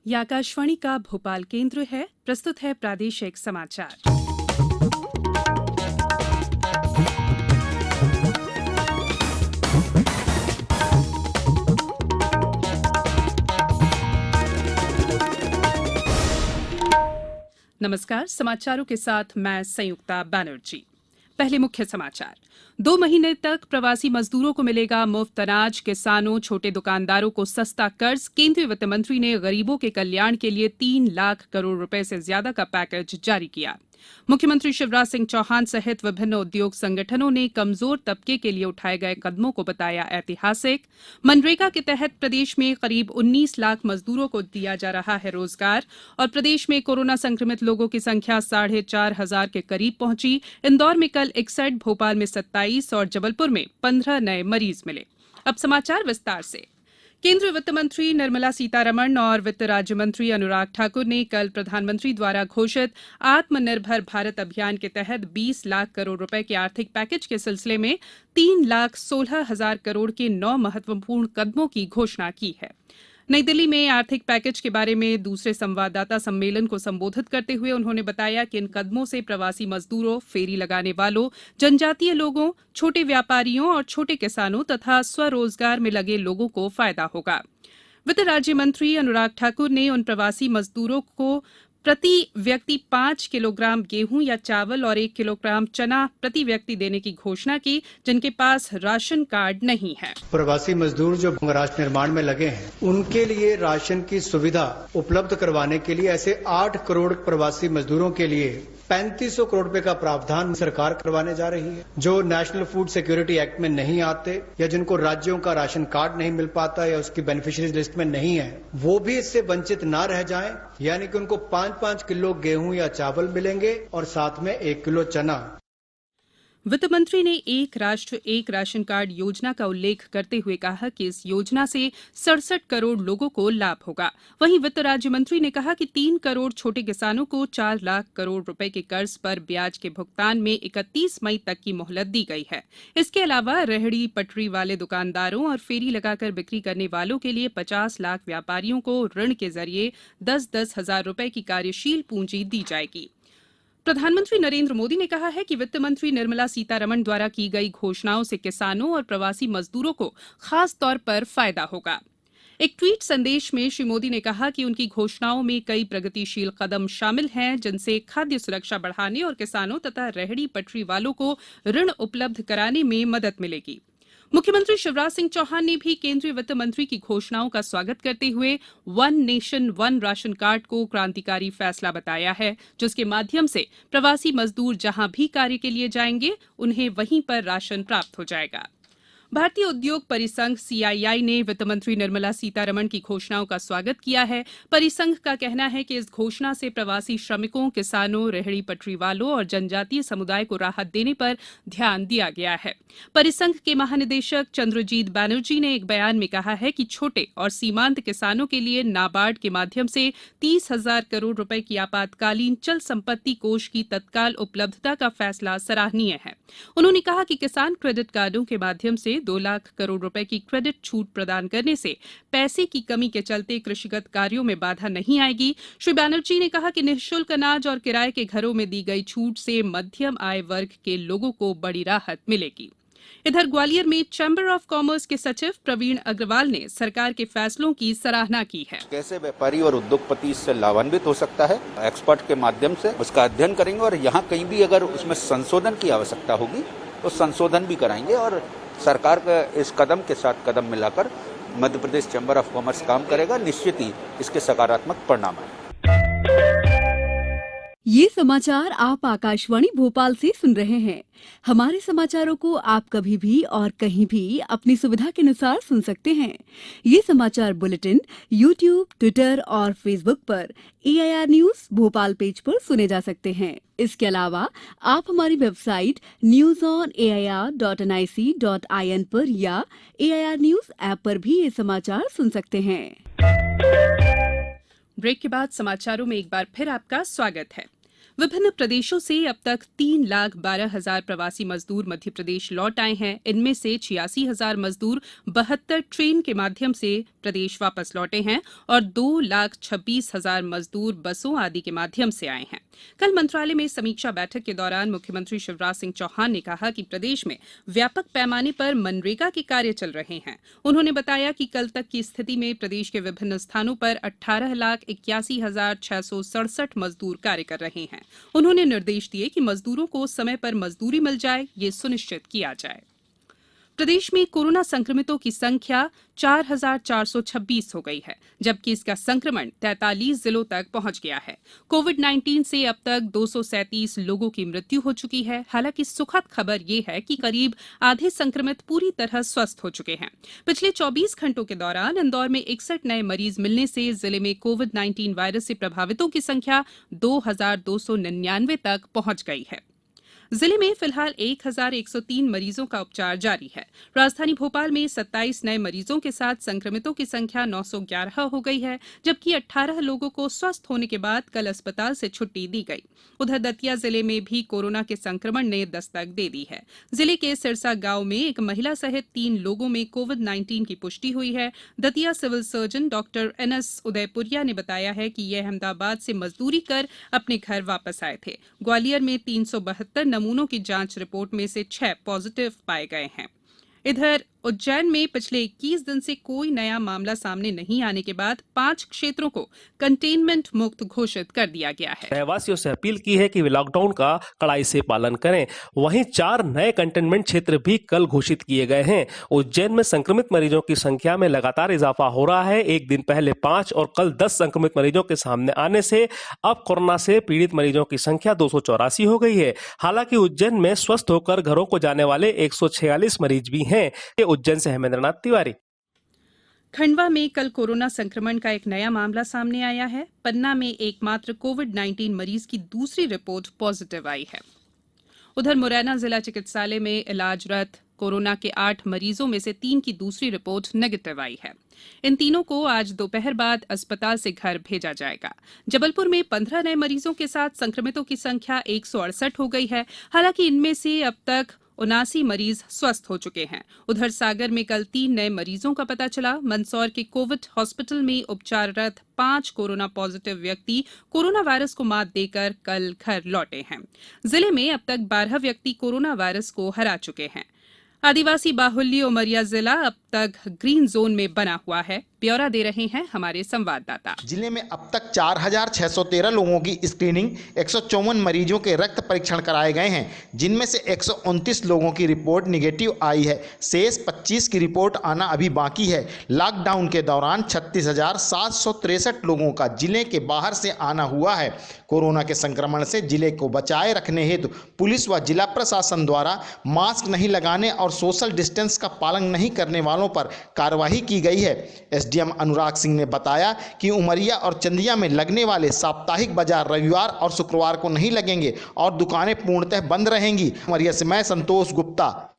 ये आकाशवाणी का भोपाल केंद्र है। प्रस्तुत है प्रादेशिक समाचार। नमस्कार, समाचारों के साथ मैं संयुक्ता बैनर्जी। पहले मुख्य समाचार। 2 महीने तक प्रवासी मजदूरों को मिलेगा मुफ्त अनाज। किसानों, छोटे दुकानदारों को सस्ता कर्ज। केंद्रीय वित्त मंत्री ने गरीबों के कल्याण के लिए 3 लाख करोड़ रुपए से ज्यादा का पैकेज जारी किया। मुख्यमंत्री शिवराज सिंह चौहान सहित विभिन्न उद्योग संगठनों ने कमजोर तबके के लिए उठाए गए कदमों को बताया ऐतिहासिक। मनरेगा के तहत प्रदेश में करीब 19 लाख मजदूरों को दिया जा रहा है रोजगार। और प्रदेश में कोरोना संक्रमित लोगों की संख्या 4,500 के करीब पहुंची। इंदौर में कल 61, भोपाल में 27 और जबलपुर में 15 नए मरीज मिले। अब समाचार विस्तार से। केंद्रीय वित्त मंत्री निर्मला सीतारमण और वित्त राज्य मंत्री अनुराग ठाकुर ने कल प्रधानमंत्री द्वारा घोषित आत्मनिर्भर भारत अभियान के तहत 20 लाख करोड़ रुपए के आर्थिक पैकेज के सिलसिले में 3,16,000 करोड़ के 9 महत्वपूर्ण कदमों की घोषणा की है। नई दिल्ली में आर्थिक पैकेज के बारे में दूसरे संवाददाता सम्मेलन को संबोधित करते हुए उन्होंने बताया कि इन कदमों से प्रवासी मजदूरों, फेरी लगाने वालों, जनजातीय लोगों, छोटे व्यापारियों और छोटे किसानों तथा स्वरोजगार में लगे लोगों को फायदा होगा। वित्त राज्य मंत्री अनुराग ठाकुर ने उन प्रवासी मजदूरों को प्रति व्यक्ति 5 किलोग्राम गेहूं या चावल और 1 किलोग्राम चना प्रति व्यक्ति देने की घोषणा की, जिनके पास राशन कार्ड नहीं है। प्रवासी मजदूर जो राष्ट्र निर्माण में लगे हैं, उनके लिए राशन की सुविधा उपलब्ध करवाने के लिए ऐसे 8 करोड़ प्रवासी मजदूरों के लिए 3,500 करोड़ रुपए का प्रावधान सरकार करवाने जा रही है। जो नेशनल फूड सिक्योरिटी एक्ट में नहीं आते या जिनको राज्यों का राशन कार्ड नहीं मिल पाता या उसकी बेनिफिशियरीज लिस्ट में नहीं है, वो भी इससे वंचित ना रह जाएं। यानी कि उनको 5-5 किलो गेहूं या चावल मिलेंगे और साथ में 1 किलो चना। वित्त मंत्री ने एक राष्ट्र एक राशन कार्ड योजना का उल्लेख करते हुए कहा कि इस योजना से 67 करोड़ लोगों को लाभ होगा। वहीं वित्त राज्य मंत्री ने कहा कि 3 करोड़ छोटे किसानों को 4 लाख करोड़ रुपए के कर्ज पर ब्याज के भुगतान में 31 मई तक की मोहलत दी गई है। इसके अलावा रेहड़ी पटरी वाले दुकानदारों और फेरी लगाकर बिक्री करने वालों के लिए 50 लाख व्यापारियों को ऋण के जरिए 10-10 हजार रुपए की कार्यशील पूंजी दी जाएगी। प्रधानमंत्री नरेंद्र मोदी ने कहा है कि वित्त मंत्री निर्मला सीतारमण द्वारा की गई घोषणाओं से किसानों और प्रवासी मजदूरों को खास तौर पर फायदा होगा। एक ट्वीट संदेश में श्री मोदी ने कहा कि उनकी घोषणाओं में कई प्रगतिशील कदम शामिल हैं, जिनसे खाद्य सुरक्षा बढ़ाने और किसानों तथा रेहड़ी पटरी वालों को ऋण उपलब्ध कराने में मदद मिलेगी। मुख्यमंत्री शिवराज सिंह चौहान ने भी केंद्रीय वित्त मंत्री की घोषणाओं का स्वागत करते हुए one nation one ration card को क्रांतिकारी फैसला बताया है, जिसके माध्यम से प्रवासी मजदूर जहां भी कार्य के लिए जाएंगे, उन्हें वहीं पर राशन प्राप्त हो जाएगा। भारतीय उद्योग परिसंघ सीआईआई ने वित्त मंत्री निर्मला सीतारमण की घोषणाओं का स्वागत किया है। परिसंघ का कहना है कि इस घोषणा से प्रवासी श्रमिकों, किसानों, रेहड़ी पटरी वालों और जनजातीय समुदाय को राहत देने पर ध्यान दिया गया है। परिसंघ के महानिदेशक चंद्रजीत बैनर्जी ने एक बयान में कहा है कि छोटे और सीमांत किसानों के लिए नाबार्ड के माध्यम से 30,000 करोड़ रुपए की आपातकालीन चल संपत्ति कोष की तत्काल उपलब्धता का फैसला सराहनीय है। उन्होंने कहा कि किसान क्रेडिट कार्डों के माध्यम से 2 लाख करोड़ रुपए की क्रेडिट छूट प्रदान करने से पैसे की कमी के चलते कृषिगत कार्यों में बाधा नहीं आएगी। श्री बैनर्जी ने कहा कि निःशुल्क अनाज और किराए के घरों में दी गई छूट से मध्यम आय वर्ग के लोगों को बड़ी राहत मिलेगी। इधर ग्वालियर में चैम्बर ऑफ कॉमर्स के सचिव प्रवीण अग्रवाल ने सरकार के फैसलों की सराहना की है। कैसे व्यापारी और उद्योगपति इससे लाभान्वित हो सकता है, एक्सपर्ट के माध्यम से उसका अध्ययन करेंगे और यहाँ कहीं भी अगर उसमें संशोधन की आवश्यकता होगी तो संशोधन भी कराएंगे और सरकार का इस कदम के साथ कदम मिलाकर Madhya Pradesh chamber of commerce काम करेगा। निश्चित ही इसके सकारात्मक परिणाम आए। ये समाचार आप आकाशवाणी भोपाल से सुन रहे हैं। हमारे समाचारों को आप कभी भी और कहीं भी अपनी सुविधा के अनुसार सुन सकते हैं। ये समाचार बुलेटिन YouTube, ट्विटर और फेसबुक पर AIR न्यूज भोपाल पेज पर सुने जा सकते हैं। इसके अलावा आप हमारी वेबसाइट newsonair.nic.in पर या AIR न्यूज ऐप पर भी ये समाचार सुन सकते हैं। ब्रेक के बाद समाचारों में एक बार फिर आपका स्वागत है। विभिन्न प्रदेशों से अब तक 3,12,000 प्रवासी मजदूर मध्य प्रदेश लौट आए हैं। इनमें से 86,000 मजदूर 72 ट्रेन के माध्यम से प्रदेश वापस लौटे हैं और 2,26,000 मजदूर बसों आदि के माध्यम से आए हैं। कल मंत्रालय में समीक्षा बैठक के दौरान मुख्यमंत्री शिवराज सिंह चौहान ने कहा कि प्रदेश में व्यापक पैमाने पर मनरेगा के कार्य चल रहे हैं। उन्होंने बताया कि कल तक की स्थिति में प्रदेश के विभिन्न स्थानों पर 18,81,667 मजदूर कार्य कर रहे हैं। उन्होंने निर्देश दिए कि मजदूरों को समय पर मजदूरी मिल जाए, ये सुनिश्चित किया जाए। प्रदेश में कोरोना संक्रमितों की संख्या 4,426 हो गई है, जबकि इसका संक्रमण 43 जिलों तक पहुंच गया है। कोविड-19 से अब तक 237 लोगों की मृत्यु हो चुकी है। हालांकि सुखद खबर ये है कि करीब आधे संक्रमित पूरी तरह स्वस्थ हो चुके हैं। पिछले 24 घंटों के दौरान इंदौर में 61 नए मरीज मिलने से जिले में कोविड-19 वायरस से प्रभावितों की संख्या 2,299 तक पहुंच गई है। जिले में फिलहाल 1,103 मरीजों का उपचार जारी है। राजधानी भोपाल में 27 नए मरीजों के साथ संक्रमितों की संख्या 911 हो गई है, जबकि 18 लोगों को स्वस्थ होने के बाद कल अस्पताल से छुट्टी दी गई। उधर दतिया जिले में भी कोरोना के संक्रमण ने दस्तक दे दी है। जिले के सिरसा गांव में एक महिला सहित 3 लोगों में कोविड-19 की पुष्टि हुई है। Datia civil surgeon doctor NS Udaipuria ने बताया है कि ये अहमदाबाद से मजदूरी कर अपने घर वापस आए थे। ग्वालियर में 372 नमूनों की जांच रिपोर्ट में से 6 पॉजिटिव पाए गए हैं। इधर उज्जैन में पिछले 21 दिन से कोई नया मामला सामने नहीं आने के बाद 5 क्षेत्रों को कंटेनमेंट मुक्त घोषित कर दिया गया है। रहवासियों से अपील की है कि वे लॉकडाउन का कड़ाई से पालन करें। वहीं 4 नए कंटेनमेंट क्षेत्र भी कल घोषित किए गए हैं। उज्जैन में संक्रमित मरीजों की संख्या में लगातार इजाफा हो रहा है। एक दिन पहले 5 और कल 10 संक्रमित मरीजों के सामने आने से अब कोरोना से पीड़ित मरीजों की संख्या 284 हो गई है। हालांकि उज्जैन में स्वस्थ होकर घरों को जाने वाले 146 मरीज भी हैं। उज्जैन से हेमेंद्रनाथ तिवारी। खंडवा में कल कोरोना संक्रमण का एक नया मामला सामने आया है। पन्ना में एकमात्र कोविड-19 मरीज की दूसरी रिपोर्ट पॉजिटिव आई है। उधर मुरैना जिला चिकित्सालय में इलाजरत कोरोना के 8 मरीजों में से 3 की दूसरी रिपोर्ट नेगेटिव आई है। इन तीनों को आज दोपहर बाद अस्पताल से घर भेजा जाएगा। जबलपुर में 15 नए मरीजों के साथ संक्रमितों की संख्या 168 हो गई है। हालांकि इनमें से अब तक 79 मरीज स्वस्थ हो चुके हैं। उधर सागर में कल 3 नए मरीजों का पता चला। मंदसौर के कोविड हॉस्पिटल में उपचाररत 5 कोरोना पॉजिटिव व्यक्ति कोरोना वायरस को मात देकर कल घर लौटे हैं। जिले में अब तक 12 व्यक्ति कोरोना वायरस को हरा चुके हैं। आदिवासी बाहुल्य उमरिया जिला अब तक ग्रीन जोन में बना हुआ है। ब्यौरा दे रहे हैं हमारे संवाददाता। जिले में अब तक 4,613 लोगों की स्क्रीनिंग, 154 मरीजों के रक्त परीक्षण कराए गए हैं, जिनमें से 129 लोगों की रिपोर्ट निगेटिव आई है। शेष 25 की रिपोर्ट आना अभी बाकी है। लॉकडाउन के दौरान 36,763 लोगों का जिले के बाहर से आना हुआ है। कोरोना के संक्रमण से जिले को बचाए रखने हेतु पुलिस व जिला प्रशासन द्वारा मास्क नहीं लगाने और सोशल डिस्टेंस का पालन नहीं करने वालों पर कार्रवाई की गई है। एसडीएम अनुराग सिंह ने बताया कि उमरिया और चंदिया में लगने वाले साप्ताहिक बाजार रविवार और शुक्रवार को नहीं लगेंगे और दुकानें पूर्णतः बंद रहेंगी। उमरिया से मैं संतोष गुप्ता।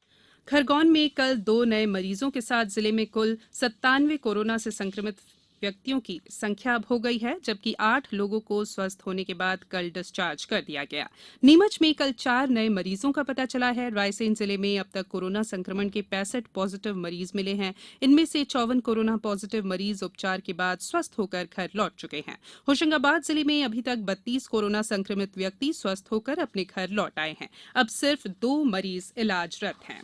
खरगोन में कल 2 नए मरीजों के साथ जिले में कुल 97 कोरोना से संक्रमित व्यक्तियों की संख्या अब हो गई है, जबकि 8 लोगों को स्वस्थ होने के बाद कल डिस्चार्ज कर दिया गया। नीमच में कल 4 नए मरीजों का पता चला है। रायसेन जिले में अब तक कोरोना संक्रमण के 65 पॉजिटिव मरीज मिले हैं। इनमें से 54 कोरोना पॉजिटिव मरीज उपचार के बाद स्वस्थ होकर घर लौट चुके हैं। होशंगाबाद जिले में अभी तक 32 कोरोना संक्रमित व्यक्ति स्वस्थ होकर अपने घर लौट आए हैं। अब सिर्फ 2 मरीज इलाजरत हैं।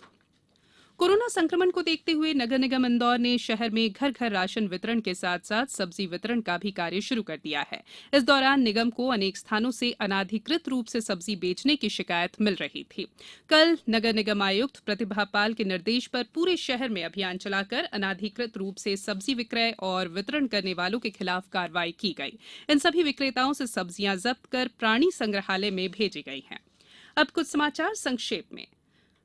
कोरोना संक्रमण को देखते हुए नगर निगम इंदौर ने शहर में घर घर राशन वितरण के साथ साथ सब्जी वितरण का भी कार्य शुरू कर दिया है। इस दौरान निगम को अनेक स्थानों से अनाधिकृत रूप से सब्जी बेचने की शिकायत मिल रही थी। कल नगर निगम आयुक्त प्रतिभा पाल के निर्देश पर पूरे शहर में अभियान चलाकर अनाधिकृत रूप से सब्जी विक्रय और वितरण करने वालों के खिलाफ कार्रवाई की गई। इन सभी विक्रेताओं से सब्जियां जब्त कर प्राणी संग्रहालय में भेजी गई हैं। अब कुछ समाचार संक्षेप में।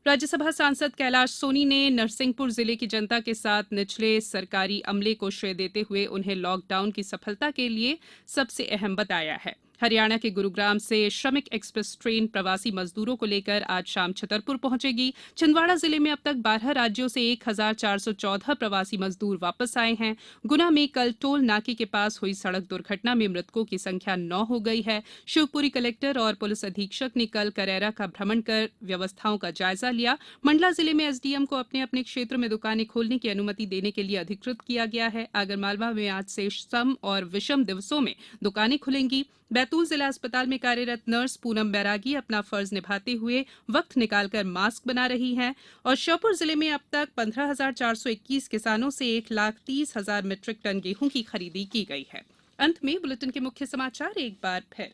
राज्यसभा सांसद कैलाश सोनी ने नरसिंहपुर जिले की जनता के साथ निचले सरकारी अमले को श्रेय देते हुए उन्हें लॉकडाउन की सफलता के लिए सबसे अहम बताया है। हरियाणा के गुरुग्राम से श्रमिक एक्सप्रेस ट्रेन प्रवासी मजदूरों को लेकर आज शाम छतरपुर पहुंचेगी। छिंदवाड़ा जिले में अब तक 12 राज्यों से 1414 प्रवासी मजदूर वापस आए हैं। गुना में कल टोल नाके के पास हुई सड़क दुर्घटना में मृतकों की संख्या 9 हो गई है। शिवपुरी कलेक्टर और पुलिस अधीक्षक ने कल करेरा का भ्रमण कर व्यवस्थाओं का जायजा लिया। मंडला जिले में एसडीएम को अपने अपने क्षेत्र में दुकानें खोलने की अनुमति देने के लिए अधिकृत किया गया है। आगरमालवा में आज से सम और विषम दिवसों में दुकानें खुलेंगी। बैतूल जिला अस्पताल में कार्यरत नर्स पूनम बैरागी अपना फर्ज निभाते हुए वक्त निकालकर मास्क बना रही हैं। और श्योपुर जिले में अब तक 15,421 किसानों से 1,30,000 मीट्रिक टन गेहूं की खरीदी की गई है। अंत में बुलेटिन के मुख्य समाचार एक बार फिर।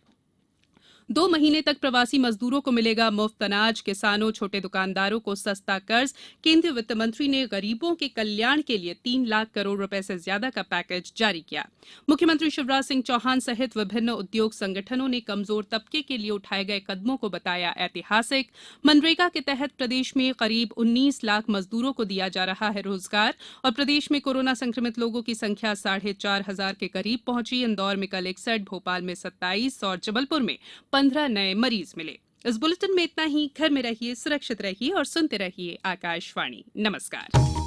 2 महीने तक प्रवासी मजदूरों को मिलेगा मुफ्त अनाज। किसानों, छोटे दुकानदारों को सस्ता कर्ज। केंद्रीय वित्त मंत्री ने गरीबों के कल्याण के लिए 3 लाख करोड़ रुपए से ज्यादा का पैकेज जारी किया। मुख्यमंत्री शिवराज सिंह चौहान सहित विभिन्न उद्योग संगठनों ने कमजोर तबके के लिए उठाए गए कदमों को बताया ऐतिहासिक। मनरेगा के तहत प्रदेश में करीब 19 लाख मजदूरों को दिया जा रहा है रोजगार। और प्रदेश में कोरोना संक्रमित लोगों की संख्या 4,500 के करीब पहुंची। इंदौर में कल 61, भोपाल में 27 और जबलपुर में 15 नए मरीज मिले। इस बुलेटिन में इतना ही। घर में रहिए, सुरक्षित रहिए और सुनते रहिए आकाशवाणी। नमस्कार।